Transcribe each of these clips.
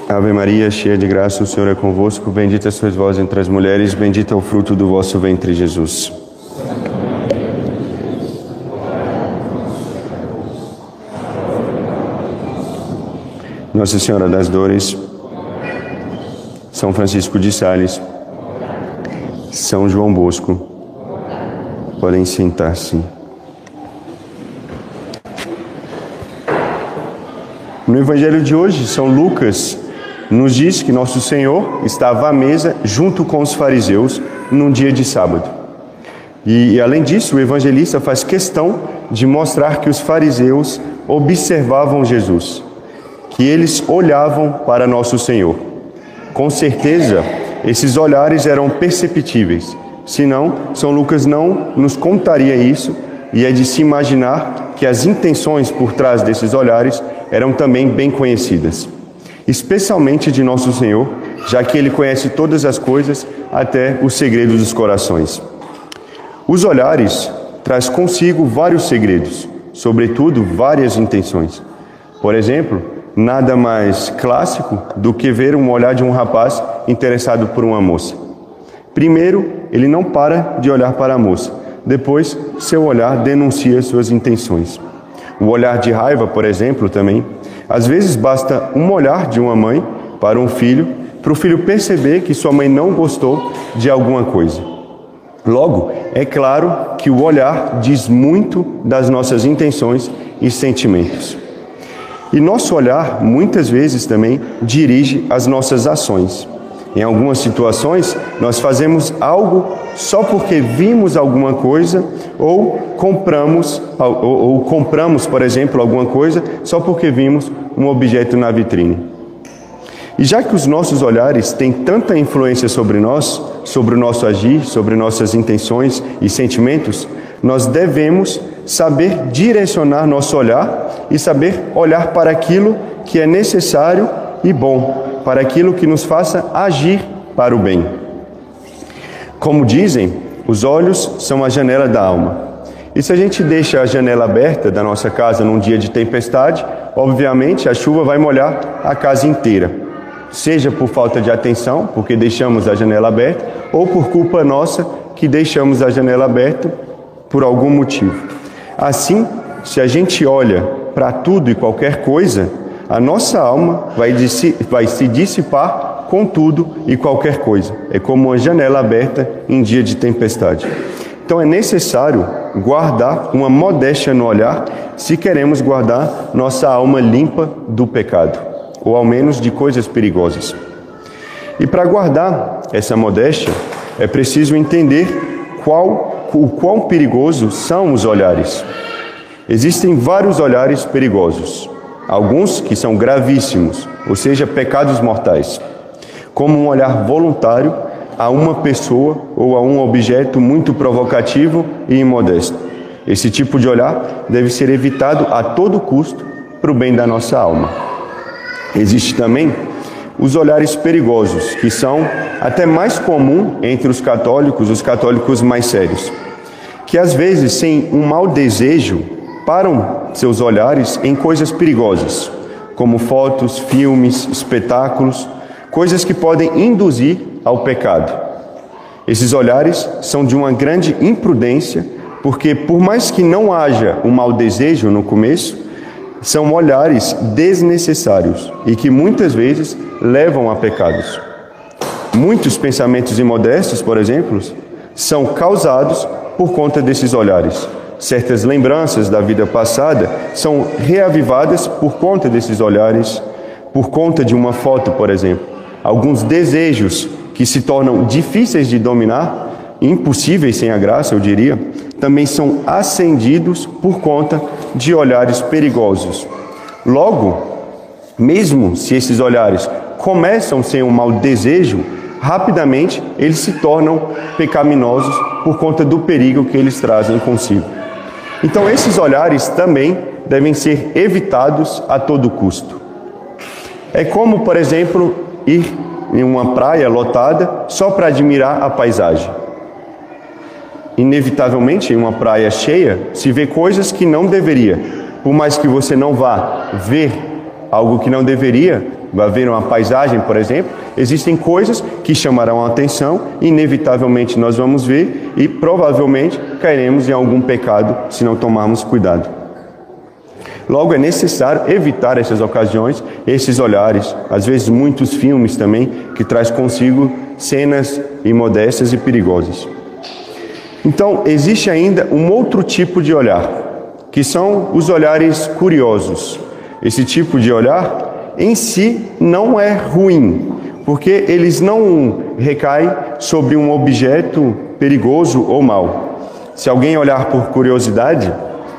Ave Maria, cheia de graça, o Senhor é convosco. Bendita sois vós entre as mulheres, bendito é o fruto do vosso ventre, Jesus. Nossa Senhora das Dores, São Francisco de Sales, São João Bosco, podem sentar-se. No Evangelho de hoje, São Lucas nos diz que Nosso Senhor estava à mesa junto com os fariseus num dia de sábado. E além disso, o evangelista faz questão de mostrar que os fariseus observavam Jesus, que eles olhavam para Nosso Senhor. Com certeza, esses olhares eram perceptíveis, senão São Lucas não nos contaria isso, e é de se imaginar que as intenções por trás desses olhares eram também bem conhecidas, especialmente de Nosso Senhor, já que Ele conhece todas as coisas, até os segredos dos corações. Os olhares traz consigo vários segredos, sobretudo várias intenções. Por exemplo, nada mais clássico do que ver um olhar de um rapaz interessado por uma moça. Primeiro, ele não para de olhar para a moça. Depois, seu olhar denuncia suas intenções. O olhar de raiva, por exemplo, também. Às vezes basta um olhar de uma mãe para um filho, para o filho perceber que sua mãe não gostou de alguma coisa. Logo, é claro que o olhar diz muito das nossas intenções e sentimentos. E nosso olhar, muitas vezes também, dirige as nossas ações. Em algumas situações, nós fazemos algo só porque vimos alguma coisa ou compramos, por exemplo, alguma coisa só porque vimos um objeto na vitrine. E já que os nossos olhares têm tanta influência sobre nós, sobre o nosso agir, sobre nossas intenções e sentimentos, nós devemos saber direcionar nosso olhar e saber olhar para aquilo que é necessário e bom, para aquilo que nos faça agir para o bem. Como dizem, os olhos são a janela da alma. E se a gente deixa a janela aberta da nossa casa num dia de tempestade, obviamente a chuva vai molhar a casa inteira. Seja por falta de atenção, porque deixamos a janela aberta, ou por culpa nossa, que deixamos a janela aberta por algum motivo. Assim, se a gente olha para tudo e qualquer coisa, a nossa alma vai se dissipar com tudo e qualquer coisa. É como uma janela aberta em dia de tempestade. Então é necessário guardar uma modéstia no olhar se queremos guardar nossa alma limpa do pecado, ou ao menos de coisas perigosas. E para guardar essa modéstia, é preciso entender o quão perigosos são os olhares. Existem vários olhares perigosos. Alguns que são gravíssimos, ou seja, pecados mortais, como um olhar voluntário a uma pessoa ou a um objeto muito provocativo e imodesto. Esse tipo de olhar deve ser evitado a todo custo para o bem da nossa alma. Existe também os olhares perigosos, que são até mais comum entre os católicos mais sérios, que às vezes, sem um mau desejo, param seus olhares em coisas perigosas, como fotos, filmes, espetáculos, coisas que podem induzir ao pecado. Esses olhares são de uma grande imprudência, porque por mais que não haja um mau desejo no começo, são olhares desnecessários e que muitas vezes levam a pecados. Muitos pensamentos imodestos, por exemplo, são causados por conta desses olhares. Certas lembranças da vida passada são reavivadas por conta desses olhares, por conta de uma foto, por exemplo. Alguns desejos que se tornam difíceis de dominar, impossíveis sem a graça, eu diria, também são acendidos por conta de olhares perigosos. Logo, mesmo se esses olhares começam sem um mau desejo, rapidamente eles se tornam pecaminosos por conta do perigo que eles trazem consigo. Então esses olhares também devem ser evitados a todo custo. É como, por exemplo, ir em uma praia lotada só para admirar a paisagem. Inevitavelmente, em uma praia cheia, se vê coisas que não deveria. Por mais que você não vá ver algo que não deveria, vai ver uma paisagem, por exemplo, existem coisas que chamarão a atenção, inevitavelmente nós vamos ver e provavelmente cairemos em algum pecado se não tomarmos cuidado. Logo, é necessário evitar essas ocasiões, esses olhares, às vezes muitos filmes também, que traz consigo cenas imodestas e perigosas. Então, existe ainda um outro tipo de olhar, que são os olhares curiosos. Esse tipo de olhar, em si, não é ruim, porque eles não recaem sobre um objeto perigoso ou mau. Se alguém olhar por curiosidade,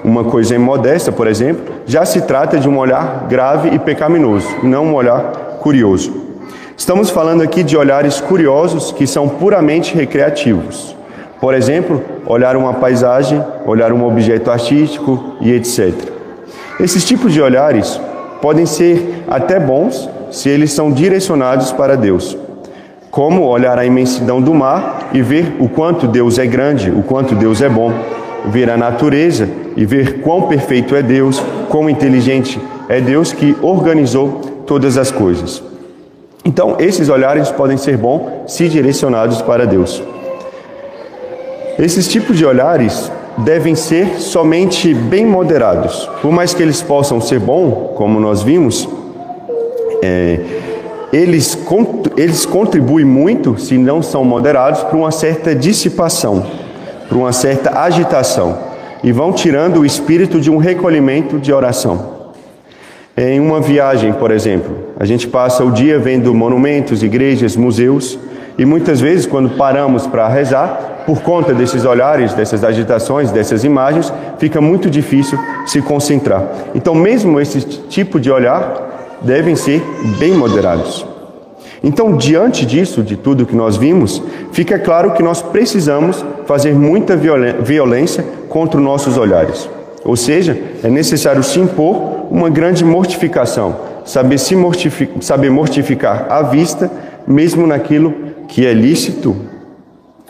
uma coisa imodesta, por exemplo, já se trata de um olhar grave e pecaminoso, não um olhar curioso. Estamos falando aqui de olhares curiosos que são puramente recreativos. Por exemplo, olhar uma paisagem, olhar um objeto artístico e etc. Esses tipos de olhares podem ser até bons se eles são direcionados para Deus. Como olhar a imensidão do mar e ver o quanto Deus é grande, o quanto Deus é bom. Ver a natureza e ver quão perfeito é Deus, quão inteligente é Deus que organizou todas as coisas. Então, esses olhares podem ser bons se direcionados para Deus. Esses tipos de olhares devem ser somente bem moderados. Por mais que eles possam ser bons, como nós vimos, eles contribuem muito, se não são moderados, para uma certa dissipação, para uma certa agitação, e vão tirando o espírito de um recolhimento de oração. Em uma viagem, por exemplo, a gente passa o dia vendo monumentos, igrejas, museus, e muitas vezes, quando paramos para rezar, por conta desses olhares, dessas agitações, dessas imagens, fica muito difícil se concentrar. Então, mesmo esse tipo de olhar devem ser bem moderados. Então, diante disso, de tudo que nós vimos, fica claro que nós precisamos fazer muita violência contra os nossos olhares. Ou seja, é necessário se impor uma grande mortificação, saber mortificar a vista, mesmo naquilo que é lícito.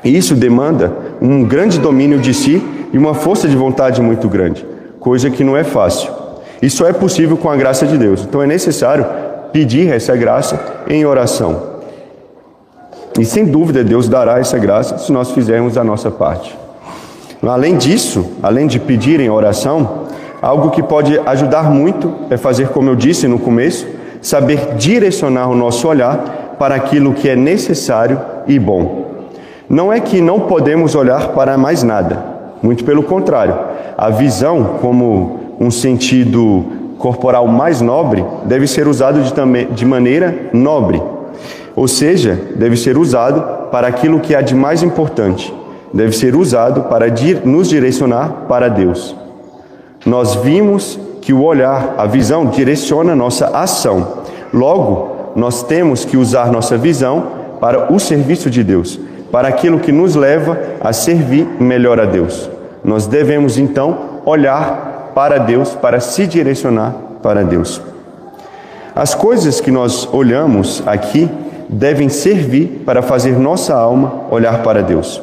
E isso demanda um grande domínio de si e uma força de vontade muito grande, coisa que não é fácil. Isso é possível com a graça de Deus. Então é necessário pedir essa graça em oração. E sem dúvida Deus dará essa graça se nós fizermos a nossa parte. Além disso, além de pedir em oração, algo que pode ajudar muito é fazer, como eu disse no começo, saber direcionar o nosso olhar para aquilo que é necessário e bom. Não é que não podemos olhar para mais nada, muito pelo contrário. A visão, como um sentido corporal mais nobre, deve ser usado de maneira nobre. Ou seja, deve ser usado para aquilo que há de mais importante. Deve ser usado para nos direcionar para Deus. Nós vimos que o olhar, a visão, direciona nossa ação. Logo, nós temos que usar nossa visão para o serviço de Deus, para aquilo que nos leva a servir melhor a Deus. Nós devemos, então, olhar para Deus, para se direcionar para Deus. As coisas que nós olhamos aqui devem servir para fazer nossa alma olhar para Deus.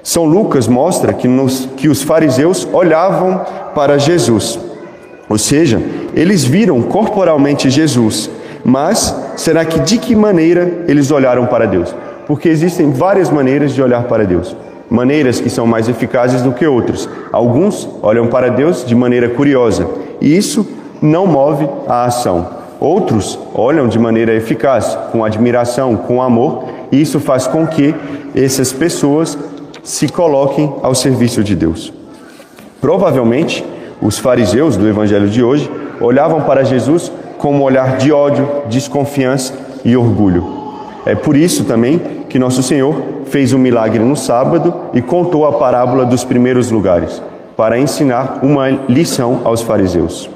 São Lucas mostra que os fariseus olhavam para Jesus, ou seja, eles viram corporalmente Jesus, mas será que de que maneira eles olharam para Deus? Porque existem várias maneiras de olhar para Deus, maneiras que são mais eficazes do que outras. Alguns olham para Deus de maneira curiosa, e isso não move a ação. Outros olham de maneira eficaz, com admiração, com amor, e isso faz com que essas pessoas se coloquem ao serviço de Deus. Provavelmente, os fariseus do Evangelho de hoje olhavam para Jesus com um olhar de ódio, desconfiança e orgulho. É por isso também que nosso Senhor fez um milagre no sábado e contou a parábola dos primeiros lugares, para ensinar uma lição aos fariseus.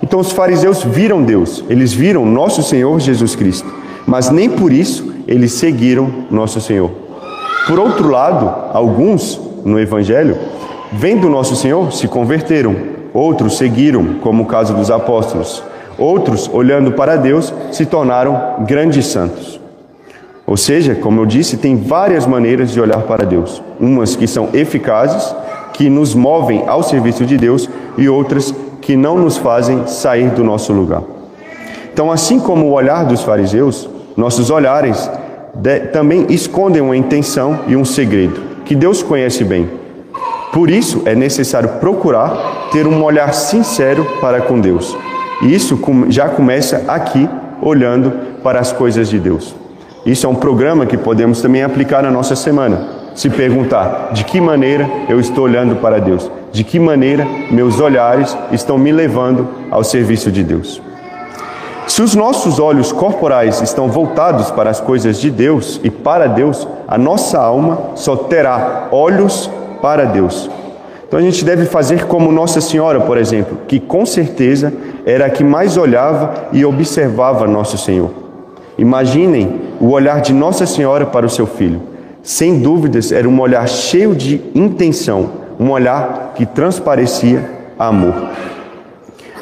Então os fariseus viram Deus, eles viram nosso Senhor Jesus Cristo, mas nem por isso eles seguiram nosso Senhor. Por outro lado, alguns no Evangelho, vendo nosso Senhor, se converteram, outros seguiram, como o caso dos apóstolos, outros, olhando para Deus, se tornaram grandes santos. Ou seja, como eu disse, tem várias maneiras de olhar para Deus, umas que são eficazes, que nos movem ao serviço de Deus, e outras que não nos fazem sair do nosso lugar. Então, assim como o olhar dos fariseus, nossos olhares também escondem uma intenção e um segredo que Deus conhece bem. Por isso, é necessário procurar ter um olhar sincero para com Deus. E isso já começa aqui, olhando para as coisas de Deus. Isso é um programa que podemos também aplicar na nossa semana. Se perguntar, de que maneira eu estou olhando para Deus? De que maneira meus olhares estão me levando ao serviço de Deus? Se os nossos olhos corporais estão voltados para as coisas de Deus e para Deus, a nossa alma só terá olhos para Deus. Então a gente deve fazer como Nossa Senhora, por exemplo, que com certeza era a que mais olhava e observava Nosso Senhor. Imaginem o olhar de Nossa Senhora para o seu filho. Sem dúvidas, era um olhar cheio de intenção, um olhar que transparecia amor.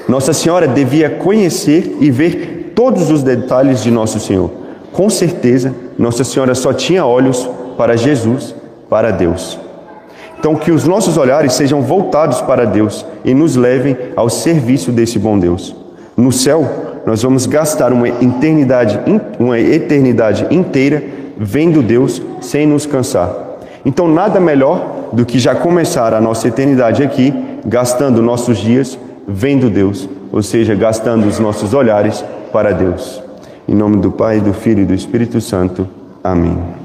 Nossa Senhora devia conhecer e ver todos os detalhes de Nosso Senhor. Com certeza, Nossa Senhora só tinha olhos para Jesus, para Deus. Então, que os nossos olhares sejam voltados para Deus e nos levem ao serviço desse bom Deus. No céu, nós vamos gastar uma eternidade inteira vendo Deus sem nos cansar. Então, nada melhor do que já começar a nossa eternidade aqui, gastando nossos dias vendo Deus, ou seja, gastando os nossos olhares para Deus. Em nome do Pai, do Filho e do Espírito Santo. Amém.